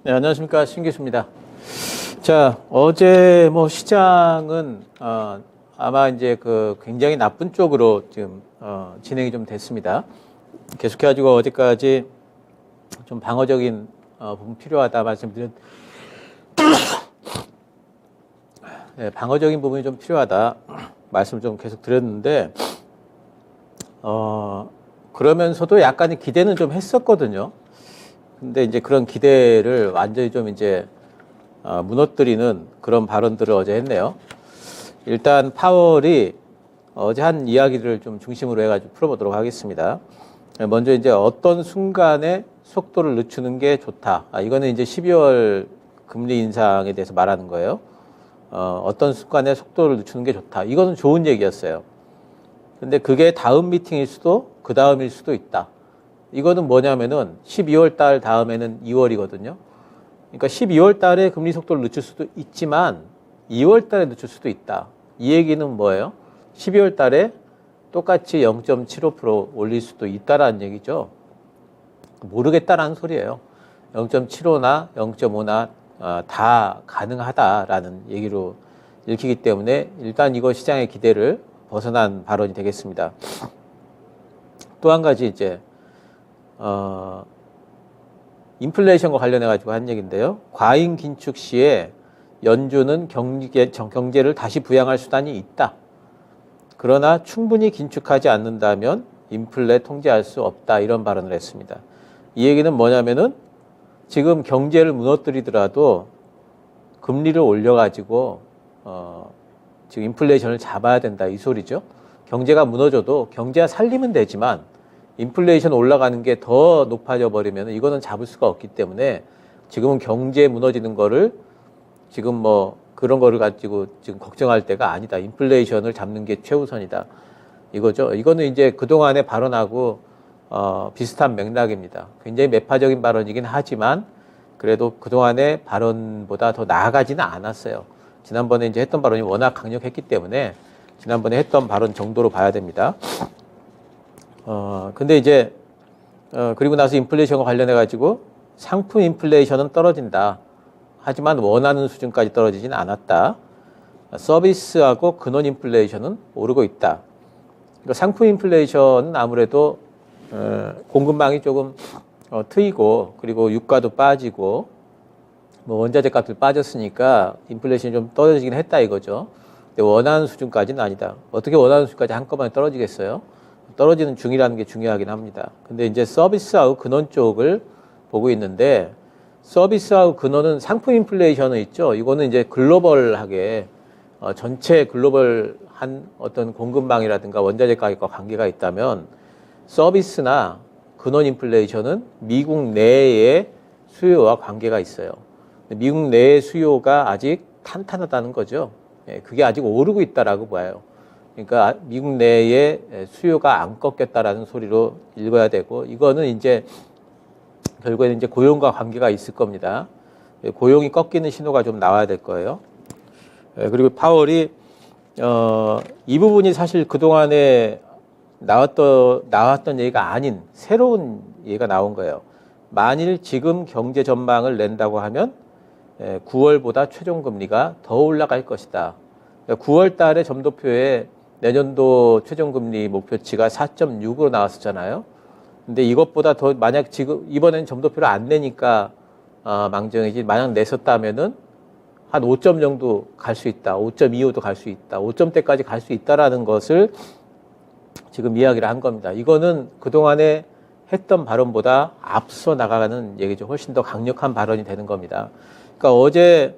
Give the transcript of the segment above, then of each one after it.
네, 안녕하십니까. 신기수입니다. 자, 어제 시장은, 아마 이제 굉장히 나쁜 쪽으로 지금, 진행이 좀 됐습니다. 계속해가지고 어제까지 좀 방어적인, 부분 필요하다 네, 방어적인 부분이 좀 필요하다 말씀을 좀 계속 드렸는데, 그러면서도 약간의 기대는 좀 했었거든요. 근데 이제 그런 기대를 완전히 좀 이제 무너뜨리는 그런 발언들을 어제 했네요. 일단 파월이 어제 한 이야기를 좀 중심으로 해가지고 풀어보도록 하겠습니다. 먼저 이제 어떤 순간에 속도를 늦추는 게 좋다. 이거는 이제 12월 금리 인상에 대해서 말하는 거예요. 어떤 순간에 속도를 늦추는 게 좋다. 이거는 좋은 얘기였어요. 근데 그게 다음 미팅일 수도 그 다음일 수도 있다. 이거는 뭐냐면은 12월 달 다음에는 2월이거든요. 그러니까 12월 달에 금리 속도를 늦출 수도 있지만 2월 달에 늦출 수도 있다. 이 얘기는 뭐예요? 12월 달에 똑같이 0.75% 올릴 수도 있다라는 얘기죠. 모르겠다라는 소리예요. 0.75나 0.5나 다 가능하다라는 얘기로 읽히기 때문에 일단 이거 시장의 기대를 벗어난 발언이 되겠습니다. 또 한 가지 이제 인플레이션과 관련해 가지고 한 얘기인데요. 과잉 긴축 시에 연준은 경제를 다시 부양할 수단이 있다. 그러나 충분히 긴축하지 않는다면 인플레 통제할 수 없다. 이런 발언을 했습니다. 이 얘기는 뭐냐면은 지금 경제를 무너뜨리더라도 금리를 올려가지고 지금 인플레이션을 잡아야 된다. 이 소리죠. 경제가 무너져도 경제가 살리면 되지만 인플레이션 올라가는 게 더 높아져 버리면 이거는 잡을 수가 없기 때문에 지금은 경제 무너지는 거를 지금 그런 거를 가지고 지금 걱정할 때가 아니다. 인플레이션을 잡는 게 최우선이다. 이거죠. 이거는 이제 그동안의 발언하고 비슷한 맥락입니다. 굉장히 매파적인 발언이긴 하지만 그래도 그동안의 발언보다 더 나아가지는 않았어요. 지난번에 이제 했던 발언이 워낙 강력했기 때문에 지난번에 했던 발언 정도로 봐야 됩니다. 근데 이제, 그리고 나서 인플레이션과 관련해가지고 상품 인플레이션은 떨어진다. 하지만 원하는 수준까지 떨어지진 않았다. 서비스하고 근원 인플레이션은 오르고 있다. 그러니까 상품 인플레이션은 아무래도, 공급망이 조금, 트이고, 그리고 유가도 빠지고, 원자재 값도 빠졌으니까 인플레이션이 좀 떨어지긴 했다 이거죠. 근데 원하는 수준까지는 아니다. 어떻게 원하는 수준까지 한꺼번에 떨어지겠어요? 떨어지는 중이라는 게 중요하긴 합니다. 근데 이제 서비스하고 근원 쪽을 보고 있는데 서비스하고 근원은 상품 인플레이션은 있죠. 이거는 이제 글로벌하게 전체 글로벌한 어떤 공급망이라든가 원자재 가격과 관계가 있다면 서비스나 근원 인플레이션은 미국 내의 수요와 관계가 있어요. 미국 내의 수요가 아직 탄탄하다는 거죠. 그게 아직 오르고 있다라고 봐요. 그러니까 미국 내에 수요가 안 꺾였다라는 소리로 읽어야 되고 이거는 이제 결국에는 이제 고용과 관계가 있을 겁니다. 고용이 꺾이는 신호가 좀 나와야 될 거예요. 그리고 파월이 이 부분이 사실 그동안에 나왔던 얘기가 아닌 새로운 얘기가 나온 거예요. 만일 지금 경제 전망을 낸다고 하면 9월보다 최종 금리가 더 올라갈 것이다. 9월 달에 점도표에 내년도 최종금리 목표치가 4.6으로 나왔었잖아요. 근데 이것보다 더 만약 지금 이번엔 점도표를 안 내니까 망정이지 만약 냈었다면은 한 5점 정도 갈 수 있다. 5.25도 갈 수 있다. 5점대까지 갈 수 있다라는 것을 지금 이야기를 한 겁니다. 이거는 그동안에 했던 발언보다 앞서 나가는 얘기죠. 훨씬 더 강력한 발언이 되는 겁니다. 그러니까 어제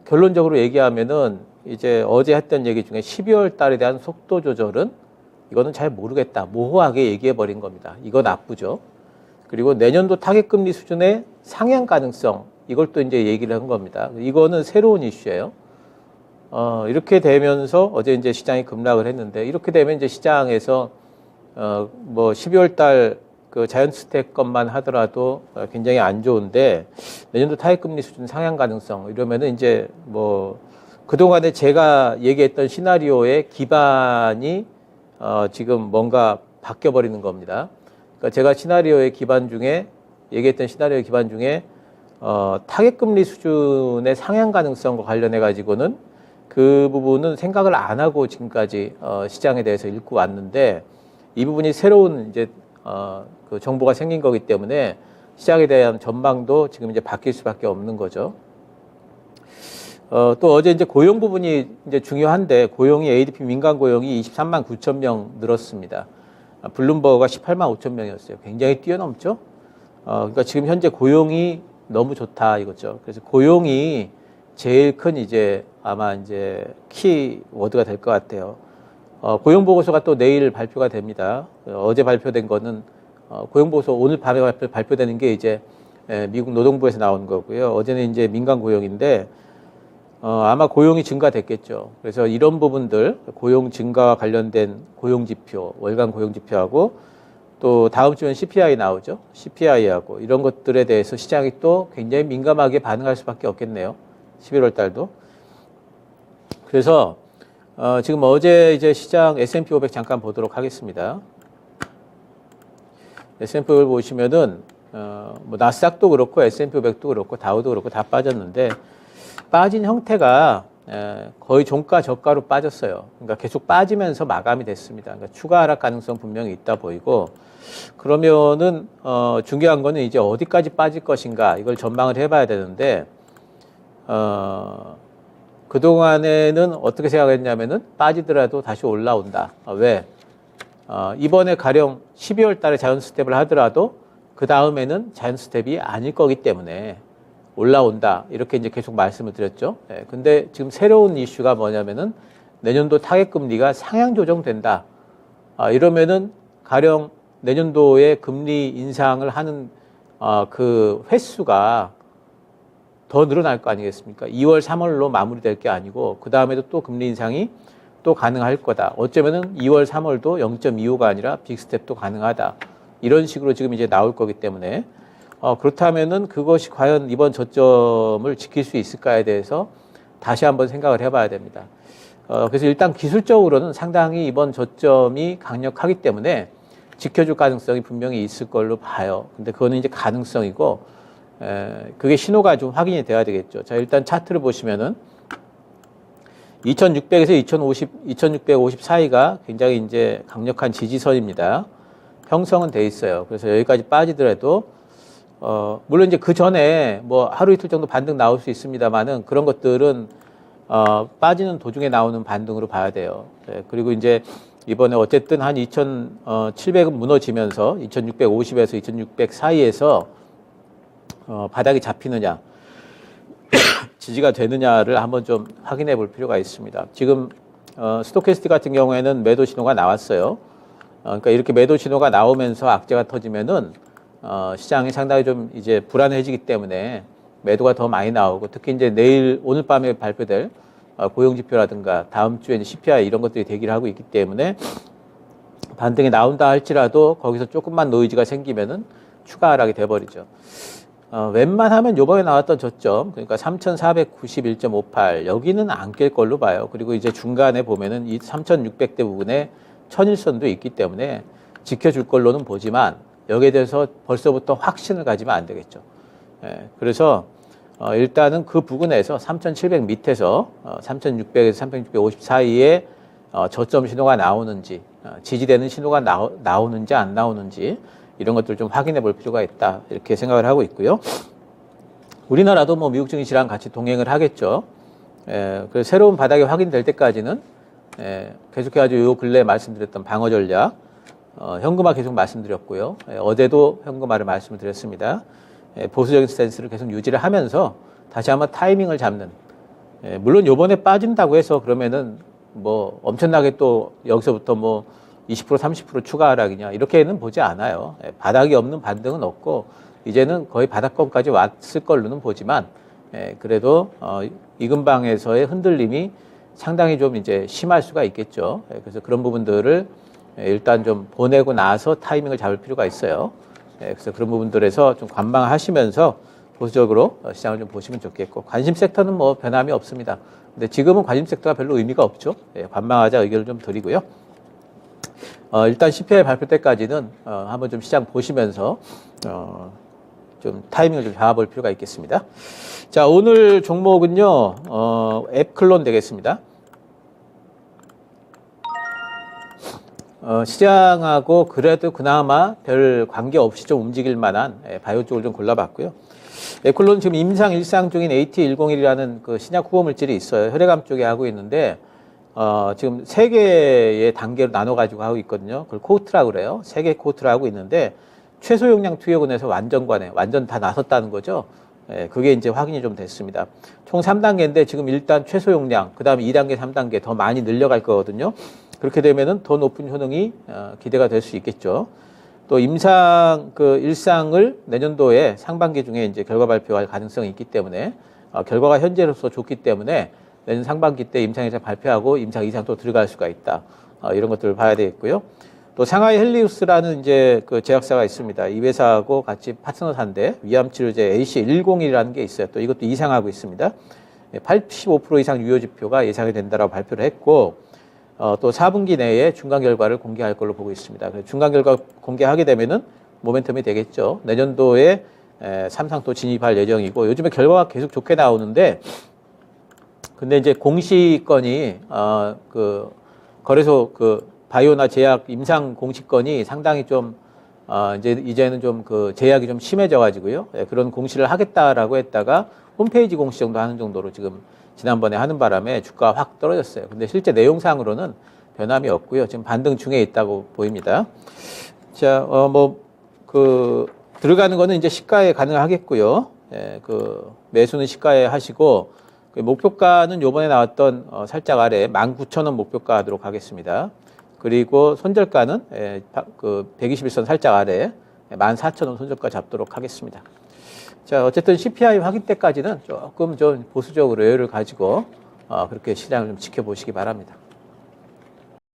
결론적으로 얘기하면은 이제 어제 했던 얘기 중에 12월 달에 대한 속도 조절은 이거는 잘 모르겠다. 모호하게 얘기해 버린 겁니다. 이거 나쁘죠. 그리고 내년도 타겟금리 수준의 상향 가능성 이걸 또 이제 얘기를 한 겁니다. 이거는 새로운 이슈예요. 이렇게 되면서 어제 이제 시장이 급락을 했는데 이렇게 되면 이제 시장에서 12월 달 그 자이언트스택 것만 하더라도 굉장히 안 좋은데 내년도 타겟금리 수준 상향 가능성 이러면은 이제 그동안에 제가 얘기했던 시나리오의 기반이 지금 뭔가 바뀌어버리는 겁니다. 그러니까 제가 시나리오의 기반 중에 얘기했던 시나리오의 기반 중에 타겟금리 수준의 상향 가능성과 관련해 가지고는 그 부분은 생각을 안 하고 지금까지 시장에 대해서 읽고 왔는데 이 부분이 새로운 이제 그 정보가 생긴 거기 때문에 시장에 대한 전망도 지금 이제 바뀔 수밖에 없는 거죠. 또 어제 이제 고용 부분이 이제 중요한데 고용이 ADP 민간 고용이 23만 9천 명 늘었습니다. 블룸버그가 18만 5천 명이었어요. 굉장히 뛰어넘죠. 그러니까 지금 현재 고용이 너무 좋다 이거죠. 그래서 고용이 제일 큰 이제 아마 이제 키워드가 될 것 같아요. 고용 보고서가 또 내일 발표가 됩니다. 어제 발표된 거는 고용 보고서 오늘 밤에 발표되는 게 이제 미국 노동부에서 나온 거고요. 어제는 이제 민간 고용인데 아마 고용이 증가됐겠죠. 그래서 이런 부분들 고용 증가와 관련된 고용 지표, 월간 고용 지표하고 또 다음 주엔 CPI 나오죠. CPI하고 이런 것들에 대해서 시장이 또 굉장히 민감하게 반응할 수밖에 없겠네요. 11월 달도. 그래서 지금 어제 이제 시장 S&P 500 잠깐 보도록 하겠습니다. S&P 500을 보시면은 뭐 나스닥도 그렇고 S&P 500도 그렇고 다우도 그렇고 다 빠졌는데 빠진 형태가 거의 종가 저가로 빠졌어요. 그러니까 계속 빠지면서 마감이 됐습니다. 그러니까 추가 하락 가능성 분명히 있다 보이고 그러면은 중요한 거는 이제 어디까지 빠질 것인가 이걸 전망을 해봐야 되는데 그동안에는 어떻게 생각했냐면은 빠지더라도 다시 올라온다. 왜? 이번에 가령 12월 달에 자연 스텝을 하더라도 그 다음에는 자연 스텝이 아닐 거기 때문에 올라온다. 이렇게 이제 계속 말씀을 드렸죠. 근데 지금 새로운 이슈가 뭐냐면은 내년도 타겟 금리가 상향 조정된다. 이러면은 가령 내년도에 금리 인상을 하는 그 횟수가 더 늘어날 거 아니겠습니까? 2월, 3월로 마무리될 게 아니고 그 다음에도 또 금리 인상이 또 가능할 거다. 어쩌면은 2월, 3월도 0.25가 아니라 빅스텝도 가능하다. 이런 식으로 지금 이제 나올 거기 때문에 그렇다면은 그것이 과연 이번 저점을 지킬 수 있을까에 대해서 다시 한번 생각을 해봐야 됩니다. 그래서 일단 기술적으로는 상당히 이번 저점이 강력하기 때문에 지켜줄 가능성이 분명히 있을 걸로 봐요. 근데 그거는 이제 가능성이고 그게 신호가 좀 확인이 돼야 되겠죠. 자, 일단 차트를 보시면은 2600에서 2650 사이가 굉장히 이제 강력한 지지선입니다. 형성은 돼 있어요. 그래서 여기까지 빠지더라도 물론 이제 그 전에 뭐 하루 이틀 정도 반등 나올 수 있습니다만은 그런 것들은 빠지는 도중에 나오는 반등으로 봐야 돼요. 그리고 이제 이번에 어쨌든 한 2700은 무너지면서 2650에서 2600 사이에서 바닥이 잡히느냐 지지가 되느냐를 한번 좀 확인해 볼 필요가 있습니다. 지금 스토캐스틱 같은 경우에는 매도 신호가 나왔어요. 그러니까 이렇게 매도 신호가 나오면서 악재가 터지면은 시장이 상당히 좀 이제 불안해지기 때문에 매도가 더 많이 나오고 특히 이제 내일 오늘 밤에 발표될 고용지표라든가 다음 주에 CPI 이런 것들이 대기를 하고 있기 때문에 반등이 나온다 할지라도 거기서 조금만 노이즈가 생기면은 추가 하락이 돼버리죠. 웬만하면 요번에 나왔던 저점 그러니까 3491.58 여기는 안 깰 걸로 봐요. 그리고 이제 중간에 보면은 이 3600대 부분에 천일선도 있기 때문에 지켜줄 걸로는 보지만 여기에 대해서 벌써부터 확신을 가지면 안 되겠죠. 그래서 일단은 그 부근에서 3700 밑에서 3600에서 3650 사이에 저점 신호가 나오는지 지지되는 신호가 나오는지 안 나오는지 이런 것들을 좀 확인해 볼 필요가 있다 이렇게 생각을 하고 있고요. 우리나라도 뭐 미국 증시랑 같이 동행을 하겠죠. 그 새로운 바닥이 확인될 때까지는 계속해가지고 요 근래에 말씀드렸던 방어 전략 현금화 계속 말씀드렸고요. 어제도 현금화를 말씀을 드렸습니다. 보수적인 스탠스를 계속 유지를 하면서 다시 한번 타이밍을 잡는 물론 요번에 빠진다고 해서 그러면은 뭐 엄청나게 또 여기서부터 뭐 20% 30% 추가 하락이냐 이렇게는 보지 않아요. 바닥이 없는 반등은 없고 이제는 거의 바닥권까지 왔을 걸로는 보지만 그래도 이 근방에서의 흔들림이 상당히 좀 이제 심할 수가 있겠죠. 그래서 그런 부분들을 일단 좀 보내고 나서 타이밍을 잡을 필요가 있어요. 그래서 그런 부분들에서 좀 관망하시면서 보수적으로 시장을 좀 보시면 좋겠고 관심 섹터는 뭐 변함이 없습니다. 근데 지금은 관심 섹터가 별로 의미가 없죠. 관망하자 의견을 좀 드리고요. 일단 CPI 발표 때까지는 한번 좀 시장 보시면서 좀 좀 타이밍을 좀 잡아볼 필요가 있겠습니다. 자, 오늘 종목은요, 앱클론 되겠습니다. 시장하고 그래도 그나마 별 관계 없이 좀 움직일 만한 바이오 쪽을 좀 골라봤고요. 앱클론 지금 임상 일상 중인 AT101이라는 그 신약 후보 물질이 있어요. 혈액암 쪽에 하고 있는데, 지금 3개의 단계로 나눠가지고 하고 있거든요. 그걸 코호트라고 그래요. 3개 코호트를 하고 있는데, 최소 용량 투여군에서 완전 다 나섰다는 거죠. 그게 이제 확인이 좀 됐습니다. 총 3단계인데 지금 일단 최소 용량, 그 다음에 2단계, 3단계 더 많이 늘려갈 거거든요. 그렇게 되면은 더 높은 효능이 기대가 될 수 있겠죠. 또 임상 그 일상을 내년도에 상반기 중에 이제 결과 발표할 가능성이 있기 때문에 결과가 현재로서 좋기 때문에 내년 상반기 때 임상 일상 발표하고 임상 이상 또 들어갈 수가 있다. 이런 것들을 봐야 되겠고요. 또 상하이 헬리우스라는 이제 그 제약사가 있습니다. 이 회사하고 같이 파트너사인데 위암 치료제 AC101이라는 게 있어요. 또 이것도 이상하고 있습니다. 85% 이상 유효 지표가 예상이 된다라고 발표를 했고, 또 4분기 내에 중간 결과를 공개할 걸로 보고 있습니다. 중간 결과 공개하게 되면은 모멘텀이 되겠죠. 내년도에 3상 또 진입할 예정이고, 요즘에 결과가 계속 좋게 나오는데, 근데 이제 공시건이 그 거래소 그 바이오나 제약 임상 공시건이 상당히 좀 이제는 좀 그 제약이 좀 심해져 가지고요. 그런 공시를 하겠다라고 했다가 홈페이지 공시 정도 하는 정도로 지금 지난번에 하는 바람에 주가가 확 떨어졌어요. 근데 실제 내용상으로는 변함이 없고요. 지금 반등 중에 있다고 보입니다. 자, 들어가는 거는 이제 시가에 가능하겠고요. 그 매수는 시가에 하시고, 그 목표가는 요번에 나왔던 살짝 아래 19,000원 목표가 하도록 하겠습니다. 그리고 손절가는 그 121선 살짝 아래 14,000원 손절가 잡도록 하겠습니다. 자, 어쨌든 CPI 확인 때까지는 조금 좀 보수적으로 여유를 가지고 그렇게 시장을 좀 지켜보시기 바랍니다.